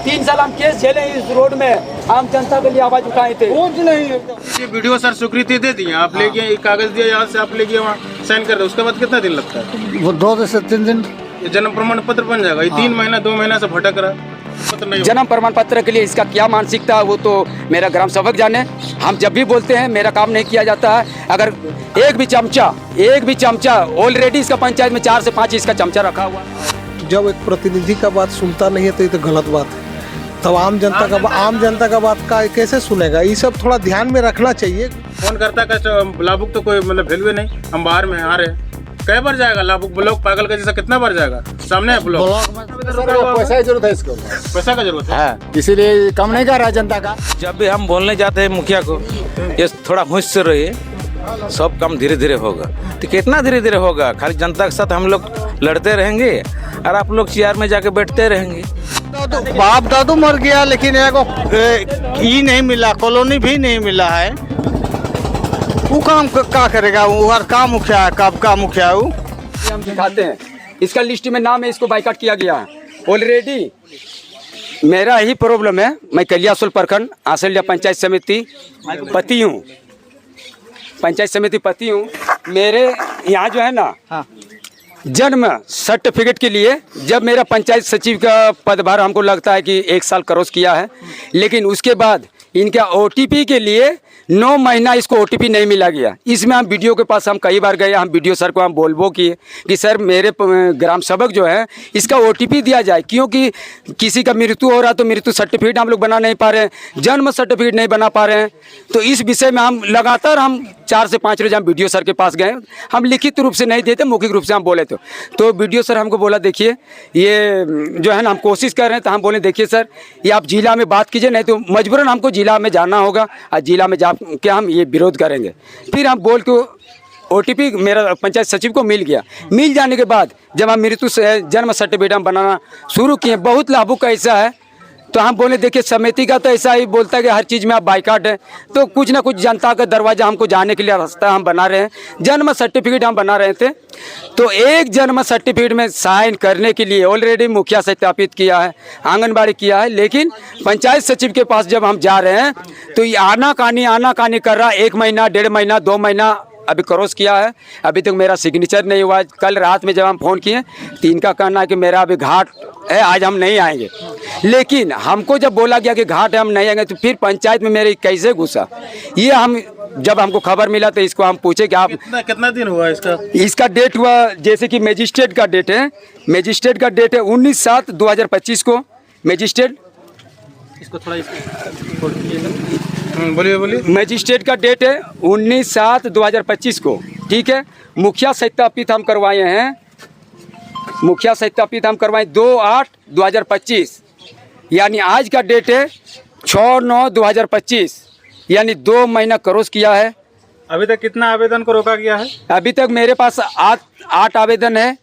3 साल हम केस झेले इस रोड में, आम जनता के लिए आवाज उठाए थे। कुछ नहीं है। ये वीडियो सर स्वीकृति दे दी, आप ले गए कागज दिया, यहाँ से आप ले गए वहाँ साइन कर दो, उसके बाद कितना दिन लगता है? वो 2 से 3 दिन। ये जन्म प्रमाण पत्र बन जाएगा। ये 3 महीना 2 महीना से भटक रहा है, पत्र नहीं जन्म प्रमाण पत्र के लिए इसका क्या मानसिकता है वो तो मेरा ग्राम सेवक जाने। हम जब भी बोलते हैं मेरा काम नहीं किया जाता है। अगर एक भी चमचा ऑलरेडी इसका पंचायत में 4 से 5 इसका चमचा रखा हुआ। जब एक प्रतिनिधि का बात सुनता नहीं है तो ये तो गलत बात है। तब आम जनता का बात का कैसे सुनेगा? ये सब थोड़ा ध्यान में रखना चाहिए। फोन करता है लाभुक तो कोई मतलब वैल्यू नहीं, हम बाहर में आ रहे हैं। कई बार जाएगा लाभुक ब्लॉक पागल का जैसा, कितना बार जाएगा? सामने है ब्लॉक पैसा की जरूरत है इसको, पैसा का जरूरत है, इसीलिए कम नहीं कर रहा जनता का। जब भी हम बोलने जाते हैं मुखिया को ये थोड़ा होश से रहिए, सब काम धीरे धीरे होगा। तो कितना धीरे धीरे होगा? खाली जनता के साथ हम लोग लड़ते रहेंगे और आप लोग चेयर में जाके बैठते रहेंगे। बाप दादू मर गया लेकिन ये नहीं मिला, कॉलोनी भी नहीं मिला है। वो काम क्या करेगा? वो हर काम मुखिया है, कब का मुखिया है वो? हम दिखाते हैं, इसका लिस्ट में नाम है, इसको बाइकाट किया गया है ऑलरेडी। मेरा ही प्रॉब्लम है, मैं कलियासोल प्रखंड आसलिया पंचायत समिति पति हूँ, पंचायत समिति पति हूँ। मेरे यहाँ जो है ना जन्म सर्टिफिकेट के लिए जब मेरा पंचायत सचिव का पदभार हमको लगता है कि 1 साल क्रॉस किया है, लेकिन उसके बाद इनका OTP के लिए 9 महीना इसको OTP नहीं मिला गया। इसमें हम BDO के पास हम कई बार गए, हम BDO सर को हम बोलबो किए कि सर मेरे ग्राम सेवक जो है इसका OTP दिया जाए, क्योंकि किसी का मृत्यु हो रहा तो मृत्यु सर्टिफिकेट हम लोग बना नहीं पा रहे हैं, जन्म सर्टिफिकेट नहीं बना पा रहे हैं। तो इस विषय में हम लगातार 4 से 5 रोज हम BDO सर के पास गए। हम लिखित रूप से नहीं देते, मौखिक रूप से हम बोले तो BDO सर हमको बोला देखिए ये जो है ना हम कोशिश कर रहे हैं। तो हम बोले देखिए सर ये आप जिला में बात कीजिए, नहीं तो मजबूरन हमको जिला में जाना होगा और जिला में जा के हम ये विरोध करेंगे। फिर हम बोल के OTP मेरा पंचायत सचिव को मिल गया। मिल जाने के बाद जब हम मृत्यु से जन्म सर्टिफिकेट हम बनाना शुरू किए, बहुत लाभुक का ऐसा है। तो हम बोले देखिए समिति का तो ऐसा ही बोलता है कि हर चीज़ में आप बाइकाट है, तो कुछ ना कुछ जनता का दरवाज़ा हमको जाने के लिए रास्ता हम बना रहे हैं। जन्म सर्टिफिकेट हम बना रहे थे, तो एक जन्म सर्टिफिकेट में साइन करने के लिए ऑलरेडी मुखिया सत्यापित किया है, आंगनबाड़ी किया है, लेकिन पंचायत सचिव के पास जब हम जा रहे हैं तो ये आनाकानी कर रहा। 1 महीना 1.5 महीना 2 महीना अभी क्रॉस किया है, अभी तक मेरा सिग्नेचर नहीं हुआ। कल रात में जब हम फ़ोन किए तो इनका कहना है कि मेरा अभी घाट है, आज हम नहीं आएंगे। लेकिन हमको जब बोला गया कि घाट है हम नहीं आएंगे, तो फिर पंचायत में मेरे कैसे घुसा ये हम जब हमको खबर मिला तो इसको हम पूछे कि आप कितना दिन हुआ इसका डेट हुआ, जैसे कि मजिस्ट्रेट का डेट है, 19/7/2025 को मजिस्ट्रेट इसको थोड़ा बोलिए। मजिस्ट्रेट का डेट है 19/7/2025 को, ठीक है। मुखिया सत्यापित हम करवाए हैं, मुखिया सत्यापित हम करवाए 2/8/2025, यानी आज का डेट है 6/9/2025, यानी 2 महीना क्रॉस किया है। अभी तक कितना आवेदन को रोका गया है? अभी तक मेरे पास 8 आवेदन है।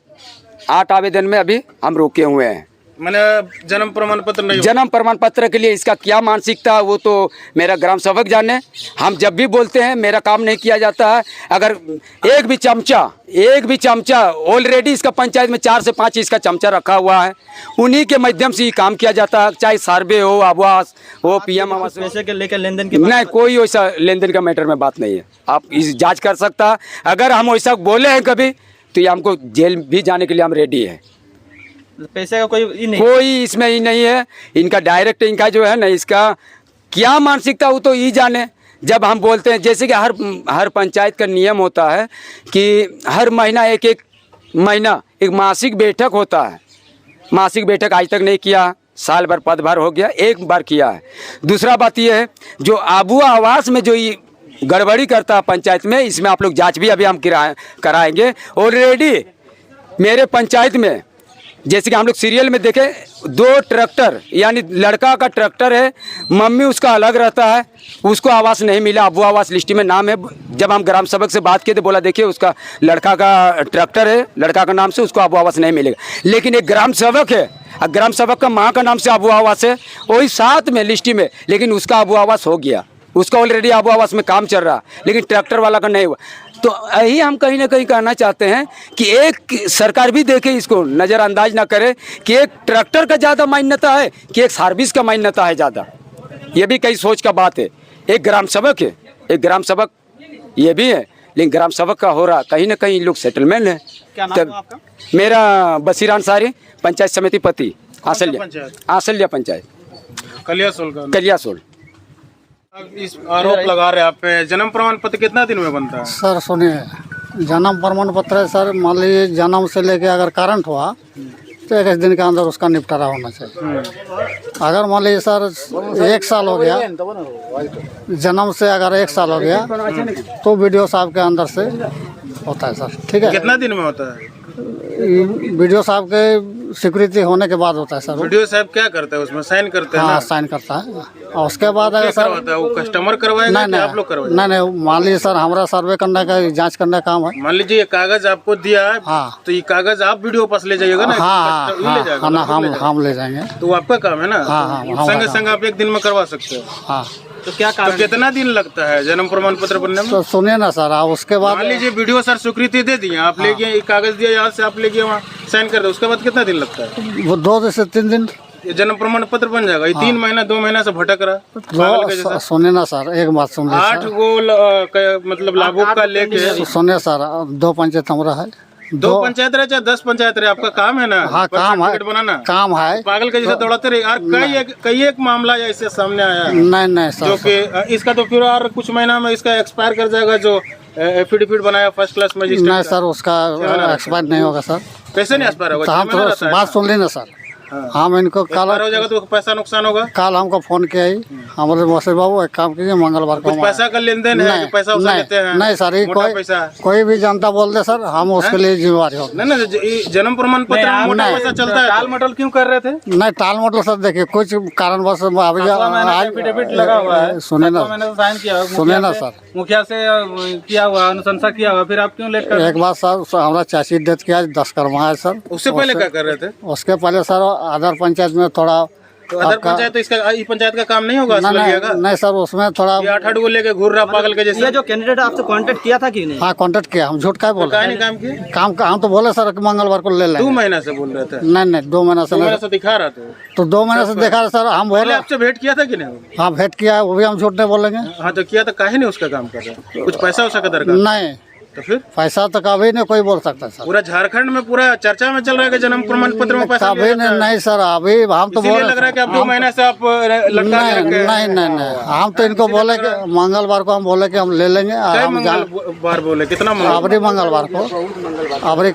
8 आवेदन में अभी हम रोके हुए हैं। मैंने जन्म प्रमाण पत्र नहीं, जन्म प्रमाण पत्र के लिए इसका क्या मानसिकता है वो तो मेरा ग्राम सेवक जाने। हम जब भी बोलते हैं मेरा काम नहीं किया जाता है। अगर एक भी चमचा ऑलरेडी इसका पंचायत में 4 से 5 इसका चमचा रखा हुआ है, उन्हीं के माध्यम से ये काम किया जाता है, चाहे सर्वे हो, आवास हो, PM आवास। पैसे के लेकर लेन देन की नहीं, कोई वैसा लेन देन का मैटर में बात नहीं है। आप इस जाँच कर सकता है। अगर हम वैसा बोले हैं कभी तो ये हमको जेल भी जाने के लिए हम रेडी है। पैसे का कोई इसमें ही नहीं है। इनका डायरेक्ट इनका जो है ना इसका क्या मानसिकता वो तो ये जाने। जब हम बोलते हैं जैसे कि हर पंचायत का नियम होता है कि हर महीना एक महीना एक मासिक बैठक होता है। मासिक बैठक आज तक नहीं किया, साल भर पदभार हो गया, 1 बार किया है। दूसरा बात ये है जो आबुआ आवास में जो ये गड़बड़ी करता है पंचायत में, इसमें आप लोग जांच भी अभी हम कराएंगे। ऑलरेडी मेरे पंचायत में जैसे कि हम लोग सीरियल में देखें 2 ट्रैक्टर, यानी लड़का का ट्रैक्टर है, मम्मी उसका अलग रहता है, उसको आवास नहीं मिला। अब वो आवास लिस्ट में नाम है। जब हम ग्राम सेवक से बात किए तो बोला देखिए उसका लड़का का ट्रैक्टर है, लड़का का नाम से उसको अब आवास नहीं मिलेगा। लेकिन एक ग्राम सेवक है, ग्राम सेवक का माँ का नाम से अब आवास है, वही साथ में लिस्ट में, लेकिन उसका अब आवास हो गया, उसका ऑलरेडी अब आवास में काम चल रहा, लेकिन ट्रैक्टर वाला का नहीं हुआ। तो यही हम कहीं ना कहीं कहना चाहते हैं कि एक सरकार भी देखे, इसको नज़रअंदाज ना करे कि एक ट्रैक्टर का ज़्यादा मान्यता है कि एक सर्विस का मान्यता है ज़्यादा। ये भी कई सोच का बात है। एक ग्राम सेवक है, एक ग्राम सेवक ये भी है, लेकिन ग्राम सेवक का हो रहा कहीं ना कहीं लोग सेटलमेंट है। क्या नाम है आपका? मेरा बशीर अंसारी, पंचायत समिति पति, आसल्या पंचायत, कलियासोल का। कलियासोल। अब इस आरोप लगा रहे आप पे, जन्म प्रमाण पत्र कितना दिन में बनता है? सर सुनिए, जन्म प्रमाण पत्र है सर, मान लीजिए जन्म से लेके अगर करंट हुआ तो 21 दिन के अंदर उसका निपटारा होना चाहिए। अगर मान लीजिए सर 1 साल हो गया, जन्म से अगर 1 साल हो गया तो वीडियो साहब के अंदर से होता है सर। ठीक है, कितना दिन में होता है? वीडियो साहब के स्वीकृति होने के बाद होता है सर। वीडियो साहब क्या करता है उसमें? साइन करते हैं हाँ, ना? साइन करता है और उसके बाद अगर क्या सर करवाता है वो? कस्टमर करवाएगा नहीं कि आप लोग करवाएंगे? नहीं, मान लीजिए सर हमारा सर्वे करने का, जांच करने का काम है। मान लीजिए ये कागज आपको दिया है, हाँ। तो ये कागज आप वीडियो पास ले जाइएगा ना? हाँ ये ले हाँ जाएगा, हाँ ना, मतलब ले जाएगा। हम ले जाएंगे। तो वो आपका काम है ना? हाँ, हाँ, तो हाँ, संगे हाँ। संग आप 1 दिन में करवा सकते हो। हाँ, तो क्या तो कारण? कितना दिन लगता है जन्म प्रमाण पत्र बनने में? तो सुनिए ना सर, आप उसके बाद मान लीजिए वीडियो सर स्वीकृति दे दिए, आप ले गए, कागज दिया यहाँ से, आप ले गए वहाँ साइन कर दो, उसके बाद कितना दिन लगता है? वो 2 से 3 दिन। ये जन्म प्रमाण पत्र बन जाएगा? ये 3 महीना 2 महीना से भटक रहा पागल के जैसा। सुनिए ना सर, एक बात सुन लीजिए 8 सर। गो मतलब लाभुक का लेके सुनिए सर, 2 पंचायत हमारा है। 2 पंचायत रहे चाहे 10 पंचायत रहे, आपका काम है ना? हाँ, काम है, सर्टिफिकेट बनाना। काम है। पागल के जैसा दौड़ाते रहे यार। कई एक मामला ऐसे सामने आया है नहीं जो सर, कि इसका तो फिर और कुछ महीना में इसका एक्सपायर कर जाएगा, जो एफिडेविट बनाया फर्स्ट क्लास नहीं मजिस्ट्रेट। सर, उसका एक्सपायर नहीं होगा सर। कैसे नहीं एक्सपायर होगा? तो हम 6 महीना रहता तो है बात ना? सुन ली ना सर। हाँ। हम इनको एक्सपायर हो जाएगा तो पैसा नुकसान होगा। कल हमको फोन किया ही हमारे वसीर बाबू, एक काम कीजिए मंगलवार को कुछ पैसा का लेन देन है कि पैसा उसा लेते हैं? नहीं सर, ये मोटा पैसा है। कोई भी जनता बोल दे सर, हम उसके लिए जिम्मेवारी होंगे। नहीं नहीं, ये जन्म प्रमाण पत्र में मोटा पैसा चलता है। टाल मटोल क्यों कर रहे थे? नहीं, टाल मटोल सर देखिए, कुछ कारणवश एफिडेविट लगा हुआ है, सुने ना, मैंने साइन किया हुआ, सुने ना सर, मुखिया से किया हुआ, अनुशंसा किया हुआ, फिर आप क्यों लेट कर? एक बात सर, हमारा चाची डेथ किया 10 कर्मा है सर। उससे पहले क्या कर रहे थे? उसके पहले सर अदर पंचायत में थोड़ा तो अदर पंचायत तो इसका ई पंचायत का काम नहीं होगा? नहीं सर, उसमें थोड़ा 8 गो लेके घूर रहा पागल के जैसे। ये जो कैंडिडेट आपसे कांटेक्ट किया था कि नहीं? हाँ कांटेक्ट किया, हम झूठ का बोल रहे नहीं काम किए? हैं। काम का हम तो बोले सर कि मंगलवार को ले 2 लेंगे। महीना से बोल रहे थे? नहीं 2 महीना से तो नहीं, मैंने से दिखा रहा था। तो 2 महीने से देखा सर, हम पहले बोले आपसे भेंट किया था कि नहीं? हाँ भेंट किया, वो भी हम झूठ नहीं बोलेंगे। हाँ तो किया तो काहे नहीं उसका काम कर रहे? कुछ पैसा उसा का दरकार? नहीं, तो फिर पैसा तो कभी नहीं कोई बोल सकता सर। पूरा झारखंड में पूरा चर्चा में चल रहा है कि जन्म प्रमाण पत्र में पैसा कभी लिया जाता है। नहीं सर, अभी हम तो इसीलिए बोले लग रहा है कि आप 2 महीने से आप लटका के रखे हैं। नहीं, हम तो इनको बोले कि मंगलवार को हम बोले कि हम ले लेंगे। कई हम जा मंगलवार बोले? कितना मंगलवार? अबरी मंगलवार को, अबरी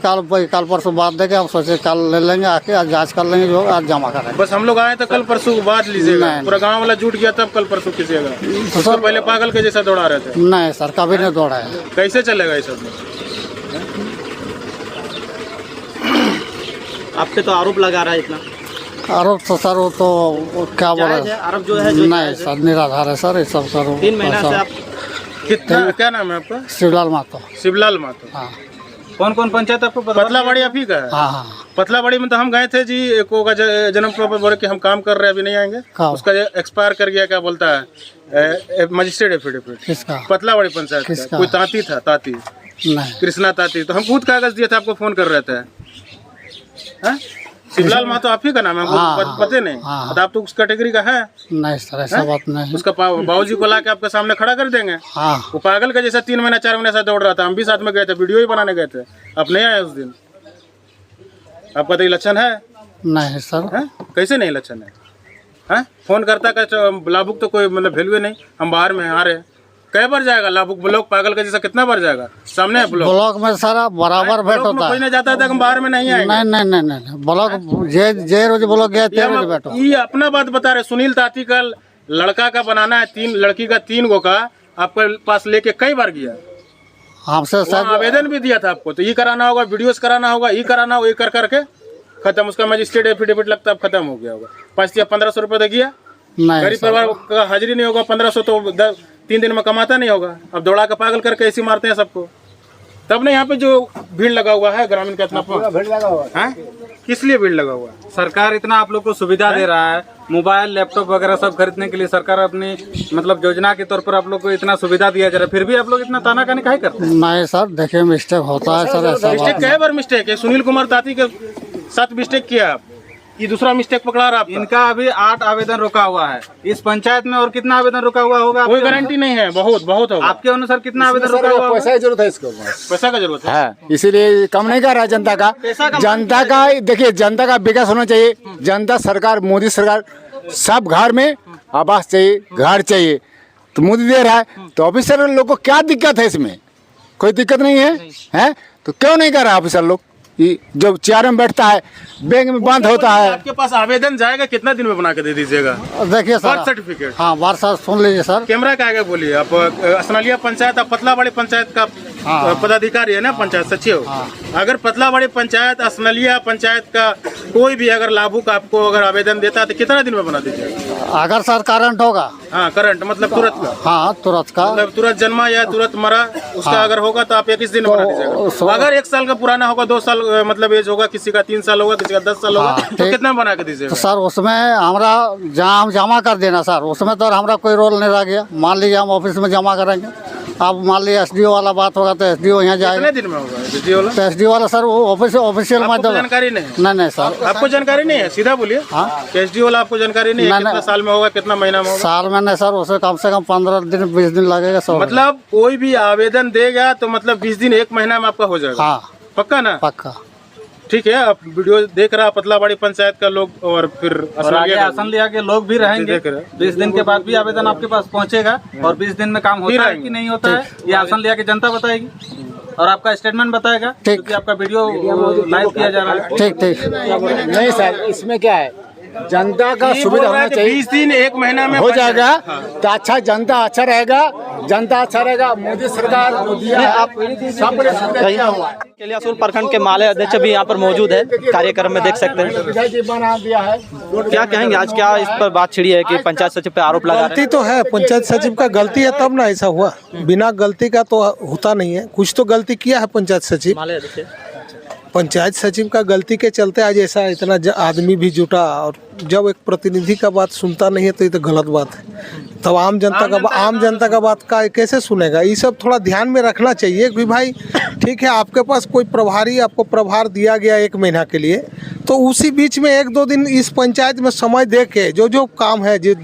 कल परसों बाद देके हम सोचे कल ले लेंगे, आके आज जांच कर लेंगे, जो आज जमा करेंगे। बस हम लोग आए तो कल परसों बाद लीजिएगा। नहीं। पूरा गांव वाला जुट गया तब कल परसों कीजिएगा। तो तो पहले पागल के जैसा दौड़ा रहे थे। नहीं सर, कभी नहीं दौड़ा है। कैसे चलेगा ये सब? आप पे तो आरोप लगा रहा है इतना। आरोप तो सर वो क्या बोला, जायज है, आरोप जो है जो नहीं सर, निराधार है सर, ये सब करो। 3 महीना से आप कितना, क्या नाम है आपका? शिवलाल मातो। शिवलाल मातो। हाँ कौन कौन पंचायत आपको पता? पतलाबाड़ी आप ही का है? हाँ, पतलाबाड़ी में तो हम गए थे जी, एक होगा जन्म प्रमाण बोले कि हम काम कर रहे हैं, अभी नहीं आएंगे। कहाँ? उसका एक्सपायर कर गया, क्या बोलता है, मजिस्ट्रेट एफिडेविट। किसका? पतलाबाड़ी पंचायत का। किसका? कोई ताती था, ताती नहीं कृष्णा ताती। तो हम खुद कागज दिए थे, आपको फोन कर रहे थे। हैं? शिवलाल महतो आप ही का नाम है? हमको हाँ, पते नहीं। हाँ। तो आप तो उस कैटेगरी का है? नहीं सर, ऐसा बात नहीं। उसका बाबूजी को ला के आपके सामने खड़ा कर देंगे। हाँ, वो पागल का जैसा 3 महीना 4 महीने से दौड़ रहा था। हम भी साथ में गए थे, वीडियो ही बनाने गए थे। आप नहीं आए उस दिन। आपका तो इलेक्शन है? नहीं सर, हैं? कैसे नहीं इलेक्शन है? हैं? फोन करता का लाभुक तो कोई मतलब वैल्यू नहीं। हम बाहर में आ रहे हैं, कई बार जाएगा लाभुक ब्लॉक? पागल का जैसा कितना बार जाएगा? सामने है ब्लॉक। ब्लॉक में सारा बराबर भेंट होता कोई है। नहीं जाता था, हम बाहर में नहीं आएंगे। नहीं, ब्लॉक जे रोज ब्लॉक गया 3 रोज बैठो। ये अपना बात बता रहे। सुनील ताती का लड़का का बनाना है, 3 लड़की का 3 गो का आपके पास लेके कई बार गया। हमसे वहाँ सर आवेदन भी दिया था आपको, तो ये कराना होगा, वीडियोस कराना होगा, ये कराना होगा, ये कर करके खत्म। उसका मजिस्ट्रेट एफिडेविट लगता है, अब खत्म हो गया होगा। 5 या 1500 रुपये तो गया। नहीं गरीब सर, परिवार का हाजिरी नहीं होगा, 1500 तो 3 दिन में कमाता नहीं होगा। अब दौड़ा के पागल करके ऐसे मारते हैं सबको। तब ना यहाँ पे जो भीड़ लगा हुआ है ग्रामीण का, इतना भीड़ लगा हुआ है, किस लिए भीड़ लगा हुआ है? सरकार इतना आप लोग को सुविधा दे रहा है, मोबाइल लैपटॉप वगैरह सब खरीदने के लिए सरकार अपनी मतलब योजना के तौर पर आप लोग को इतना सुविधा दिया जा रहा है, फिर भी आप लोग इतना तानाकानी काहे करते हैं? नहीं सर, देखिए मिस्टेक होता है सर, ऐसा मिस्टेक बात कई बार मिस्टेक है। सुनील कुमार ताती के साथ मिस्टेक किया आप, ये दूसरा मिस्टेक पकड़ा रहा आपका। इनका अभी 8 आवेदन रुका हुआ है इस पंचायत में, और कितना आवेदन रुका हुआ होगा? कोई गारंटी नहीं है, बहुत बहुत होगा। आपके अनुसार कितना आवेदन रुका हुआ होगा? पैसा की जरूरत है इसको, पैसा का जरूरत है। है इसीलिए कम नहीं कर रहा है जनता का। जनता का देखिए, जनता का विकास होना चाहिए। जनता सरकार, मोदी सरकार सब घर में आवास चाहिए, घर चाहिए, तो मोदी दे रहा है, तो ऑफिसर लोग को क्या दिक्कत है? इसमें कोई दिक्कत नहीं है, हैं? तो क्यों नहीं कर रहा ऑफिसर लोग? जब चेयर में बैठता है, बैंक में बंद होता है। आपके पास आवेदन जाएगा, कितना दिन में बना के दे दीजिएगा? देखिए बर्थ सर, सर्टिफिकेट। हाँ बात सर सुन लीजिए सर। कैमरा का आगे बोलिए। आप असनालिया पंचायत, आप पतलाबाड़ी पंचायत का पदाधिकारी है ना, पंचायत सचिव। अगर पतलाबाड़ी पंचायत, असनालिया पंचायत का कोई भी अगर लाभुक आपको अगर आवेदन देता है तो कितना दिन में बना दीजिएगा? अगर सर करंट होगा, हाँ करंट मतलब तुरंत का, हाँ तुरंत का, मतलब तुरंत जन्मा या तुरंत मरा, उसका अगर होगा तो आप 21 दिन में बना दीजिएगा। अगर 1 साल का पुराना होगा, 2 साल मतलब एज होगा, किसी का 3 साल होगा, किसी का 10 साल होगा, तो कितना बना के दीजिएगा? तो सर उसमें हमारा जहाँ हम जमा कर देना सर, उसमें तो हमारा कोई रोल नहीं रह गया। मान लीजिए हम ऑफिस में जमा करेंगे, अब मान लीजिए SDO वाला बात होगा तो SDO यहाँ जाएगा। कितने दिन में होगा SDO वाला? तो SDO वाला सर वो ऑफिशियल आपको माध्यम। जानकारी नहीं? नहीं सर, आपको जानकारी नहीं है, सीधा बोलिए। हाँ SDO वाला आपको जानकारी नहीं है? नहीं, कितना साल में होगा, कितना महीना में होगा? साल में नहीं सर, उसे कम से कम 15 दिन 20 दिन लगेगा सर। मतलब कोई भी आवेदन देगा तो मतलब 20 दिन 1 महीना में आपका हो जाएगा? हाँ पक्का ना? पक्का। ठीक है, आप वीडियो देख रहा पतलाबाड़ी पंचायत का लोग, और फिर और आगे असनलिया के लोग भी रहेंगे। देख रहे। 20 दिन के बाद भी आवेदन आपके पास पहुंचेगा, और 20 दिन में काम होता है कि नहीं होता है ये असनलिया की जनता बताएगी, और आपका स्टेटमेंट बताएगा, क्योंकि आपका वीडियो लाइव किया जा रहा है। ठीक ठीक। नहीं सर, इसमें क्या है, जनता का सुविधा होना चाहिए। 20 दिन 1 महीना में हो जाएगा तो अच्छा, जनता अच्छा रहेगा, जनता अच्छा रहेगा। मोदी सरकार केलियासोल प्रखंड के माले अध्यक्ष भी यहाँ पर मौजूद है, कार्यक्रम में देख सकते हैं। बना दिया है। क्या कहेंगे, आज क्या इस पर बात छिड़ी है कि पंचायत सचिव पे आरोप लगा रहे गलती तो है, पंचायत सचिव का गलती है तब ना ऐसा हुआ, बिना गलती का तो होता नहीं है। कुछ तो गलती किया है पंचायत सचिव। माले अध्यक्ष पंचायत सचिव का गलती के चलते आज ऐसा इतना आदमी भी जुटा, और जब एक प्रतिनिधि का बात सुनता नहीं है तो ये तो गलत बात है। तब आम जनता का बात का कैसे सुनेगा? ये सब थोड़ा ध्यान में रखना चाहिए कि भाई ठीक है, आपके पास कोई प्रभारी, आपको प्रभार दिया गया 1 महीना के लिए, तो उसी बीच में 1-2 दिन इस पंचायत में समय दे के जो काम है, जो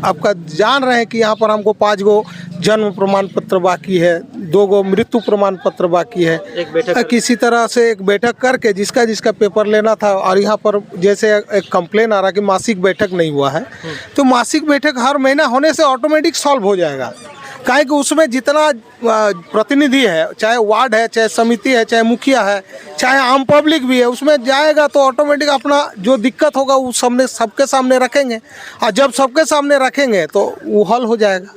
आपका जान रहे हैं कि यहाँ पर हमको 5 गो जन्म प्रमाण पत्र बाकी है, 2 गो मृत्यु प्रमाण पत्र बाकी है, एक बैठक किसी तरह से एक बैठक करके जिसका पेपर लेना था, और यहाँ पर जैसे एक कंप्लेन आ रहा कि मासिक बैठक नहीं हुआ है, तो मासिक बैठक हर महीना होने से ऑटोमेटिक सॉल्व हो जाएगा। काहे कि उसमें जितना प्रतिनिधि है, चाहे वार्ड है, चाहे समिति है, चाहे मुखिया है, चाहे आम पब्लिक भी है, उसमें जाएगा तो ऑटोमेटिक अपना जो दिक्कत होगा वो सबके सामने रखेंगे, और जब सबके सामने रखेंगे तो वो हल हो जाएगा।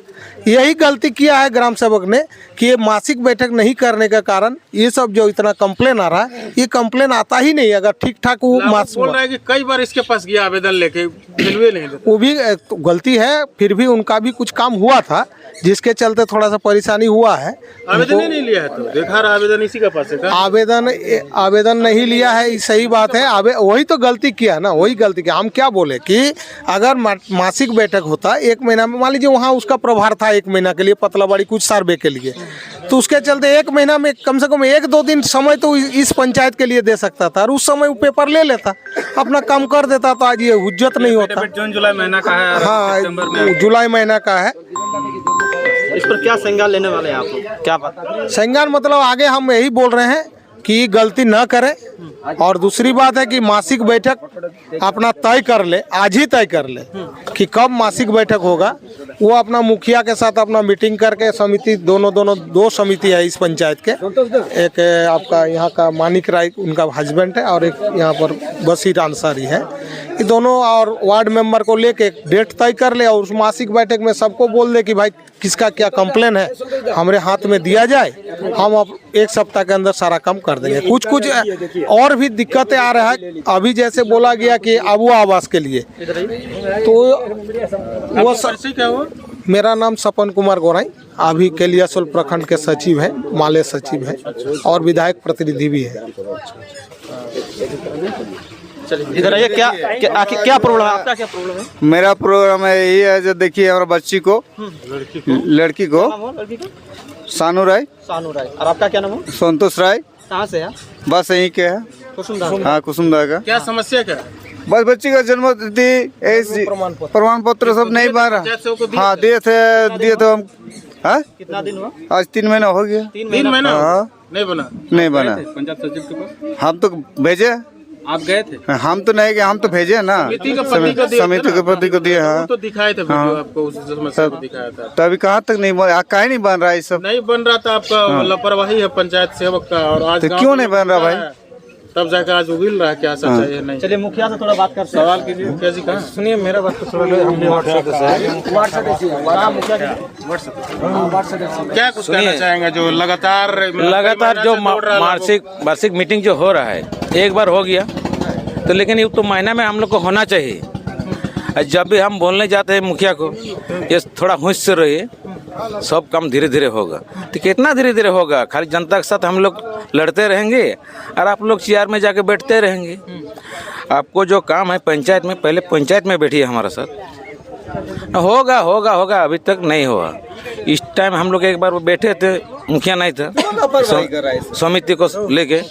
यही गलती किया है ग्राम सेवक ने कि ये मासिक बैठक नहीं करने के कारण ये सब जो इतना कंप्लेन आ रहा है, ये कंप्लेन आता ही नहीं अगर ठीक ठाक वो बोल रहा है कि कई बार इसके पास गया आवेदन लेके, मिलवे नहीं देता। वो भी गलती है, फिर भी उनका भी कुछ काम हुआ था जिसके चलते थोड़ा सा परेशानी हुआ है। आवेदन ही नहीं लिया है तो देखा रहा, आवेदन इसी का पास है। आवेदन नहीं लिया है, सही बात है। वही तो गलती किया ना, वही गलती किया। हम क्या बोले कि अगर मासिक बैठक होता 1 महीना में, मान लीजिए वहाँ उसका प्रभार था 1 महीना के लिए पतलाबाड़ी कुछ सर्वे के लिए, तो उसके चलते 1 महीना में कम से कम 1-2 दिन समय तो इस पंचायत के लिए दे सकता था, और उस समय वो पेपर ले लेता, अपना काम कर देता, तो आज ये हुज्जत नहीं होता। जून जुलाई महीना का है, हाँ जुलाई महीना का है। इस पर क्या संज्ञान लेने वाले हैं आप लोग, क्या बात? संज्ञान मतलब आगे हम यही बोल रहे हैं कि गलती न करें, और दूसरी बात है कि मासिक बैठक अपना तय कर ले, आज ही तय कर ले कि कब मासिक बैठक होगा। वो अपना मुखिया के साथ अपना मीटिंग करके, समिति दो समिति है इस पंचायत के, एक आपका यहाँ का मानिक राय उनका हस्बैंड है, और एक यहाँ पर बशीर अंसारी है। ये दोनों और वार्ड मेंबर को लेके डेट तय कर ले, और उस मासिक बैठक में सबको बोल दे कि भाई किसका क्या कंप्लेन है हमारे हाथ में दिया जाए, हम अब 1 सप्ताह के अंदर सारा काम कर देंगे। कुछ और भी दिक्कतें आ रहा है, अभी जैसे बोला गया कि अबुआ आवास के लिए, तो वो क्या हुआ? मेरा नाम सपन कुमार गोराई, अभी केलियासोल प्रखंड के सचिव है, माले सचिव है, और विधायक प्रतिनिधि भी है। चलिए इधर आइए। क्या प्रॉब्लम है आपका? क्या प्रॉब्लम है? मेरा प्रोग्राम है यही है जो देखिए हमारा बच्ची को लड़की को नाम हो लड़की का? सानू राय सानू राय। और आपका क्या नाम है? संतोष राय कहाँ से है? बस यहीं के है। कुसुमदास। हाँ कुसुमदा का। क्या समस्या क्या है? बस बच्ची का जन्म तिथि प्रमाण पत्र सब नहीं बन रहा। हाँ दिए थे हम। हाँ कितना दिन हुआ? आज 3 महीना हो गया। 3 महीना हाँ नहीं बना। नहीं बना। पंचायत सचिव के पास हम तो भेजे। आप गए थे? हम तो नहीं गए, हम तो भेजे ना समिति के पति को दिए समिति के पति को दिए। हाँ तो दिखाए थे वीडियो आपको, उस समस्या को दिखाया था। तो अभी कहाँ तक नहीं बन, काहे नहीं बन रहा है ये सब? नहीं बन रहा था आपका लापरवाही है पंचायत सेवक का। और आज तो गाँव क्यों में नहीं बन रहा भाई? तब जाकर आज उगिल रहा है क्या सच्चाई है नहीं। चलिए मुखिया से थोड़ा बात करते हैं। सवाल कीजिए मुखिया जी का। सुनिए मेरा बात तो थोड़ा क्या कुछ कहना चाहेंगे जो लगातार जो वार्षिक मीटिंग जो हो रहा है, एक बार हो गया तो, लेकिन ये तो महीना में हम लोग को होना चाहिए। और जब भी हम बोलने जाते हैं मुखिया को, ये थोड़ा होश से रहिए, सब काम धीरे धीरे होगा। तो कितना धीरे धीरे होगा? खाली जनता के साथ हम लोग लड़ते रहेंगे और आप लोग चेयर में जाके बैठते रहेंगे। आपको जो काम है पंचायत में, पहले पंचायत में बैठिए हमारे साथ। होगा होगा होगा, अभी तक नहीं हुआ। इस टाइम हम लोग एक बार वो बैठे थे, मुखिया नहीं था समिति को लेके,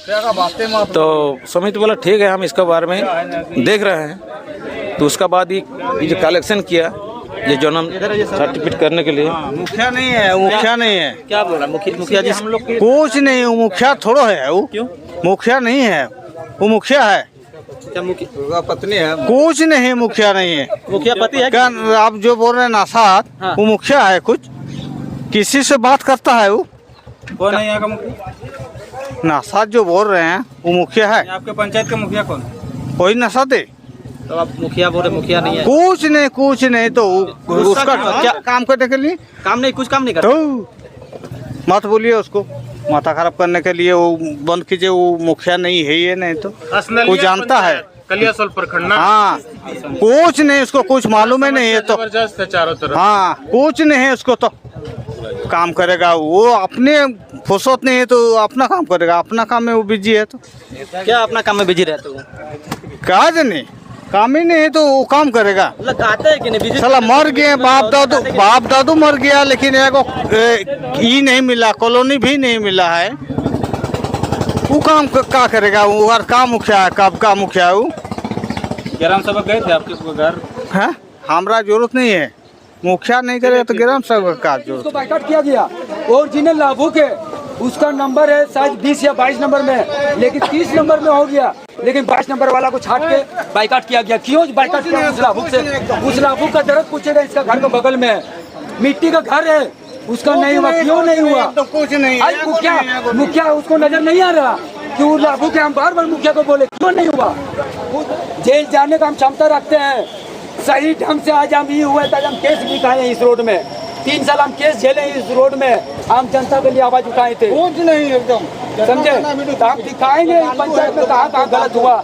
तो समिति बोला ठीक है हम इसके बारे में देख रहे हैं। तो उसका बाद ये जो कलेक्शन किया ये जन्म सर्टिफिकेट करने के लिए। मुखिया नहीं है, मुखिया नहीं है। क्या बोल रहा मुखिया जी? हम लोग कुछ नहीं, वो मुखिया थोड़ा है। वो क्यों? मुखिया नहीं है, वो मुखिया है। क्या मुखिया पत्नी है? कुछ नहीं, मुखिया नहीं है। मुखिया पति है? क्या आप जो बोल रहे हैं नासात, हाँ। वो मुखिया है? कुछ किसी से बात करता है वो? कौन है यहाँ का मुखिया? नासात जो बोल रहे हैं वो मुखिया है? आपके पंचायत का मुखिया कौन? कोई नसात है? तो आप मुखिया बोल रहे मुखिया नहीं है? कुछ नहीं तो उसका क्या काम करने के लिए काम नहीं, कुछ काम नहीं करता। तो मत बोलिए उसको, माथा खराब करने के लिए वो बंद कीजिए। वो मुखिया नहीं है ये, नहीं तो वो जानता है। कलियासोल प्रखंड। हाँ कुछ नहीं, उसको कुछ मालूम है नहीं है तो। जबरदस्त है चारों तरफ। हाँ कुछ नहीं है उसको, तो काम करेगा वो। अपने फुर्सत नहीं है तो अपना काम करेगा, अपना काम में वो बिजी है। तो क्या अपना काम में बिजी रहते हो? क्या जाने, काम ही नहीं है तो वो काम करेगा। लगाते है कि नहीं? बिजी साला मर गए, बाप दादू मर गया, लेकिन एगो ई नहीं मिला, कॉलोनी भी नहीं मिला है। वो काम क्या करेगा? वो हर काम मुखिया है, कब का मुखिया है वो। ग्राम सभा गए थे आपके घर? है हमारा जरूरत नहीं है, मुखिया नहीं करेगा तो ग्राम सभा का जरूरत। उसको बाइकाट किया गया। ओरिजिनल लाभुक है, उसका नंबर है शायद 20 या 22 नंबर में, लेकिन 30 नंबर में हो गया, लेकिन 22 नंबर वाला को छाट के बाइकाट किया गया। क्यों बाइकाट किया? उस लाभुक से, उस लाभुक का दर्द पूछेगा। इसका घर के बगल में मिट्टी का घर है, उसका नहीं हुआ। क्यों नहीं हुआ? तो कुछ नहीं, मुखिया उसको नजर नहीं आ रहा कि वो लाभुक है। हम बार बार मुखिया को बोले क्यों नहीं हुआ? जेल जाने का हम क्षमता रखते हैं, सही ढंग से। आज हम ये हुए तक हम केस भी खाए हैं इस रोड में, 3 साल हम केस झेले इस रोड में। आम जनता के लिए आवाज उठाए थे, कुछ नहीं एकदम समझे? तो हम दिखाएंगे पंचायत में कहाँ कहाँ गलत हुआ।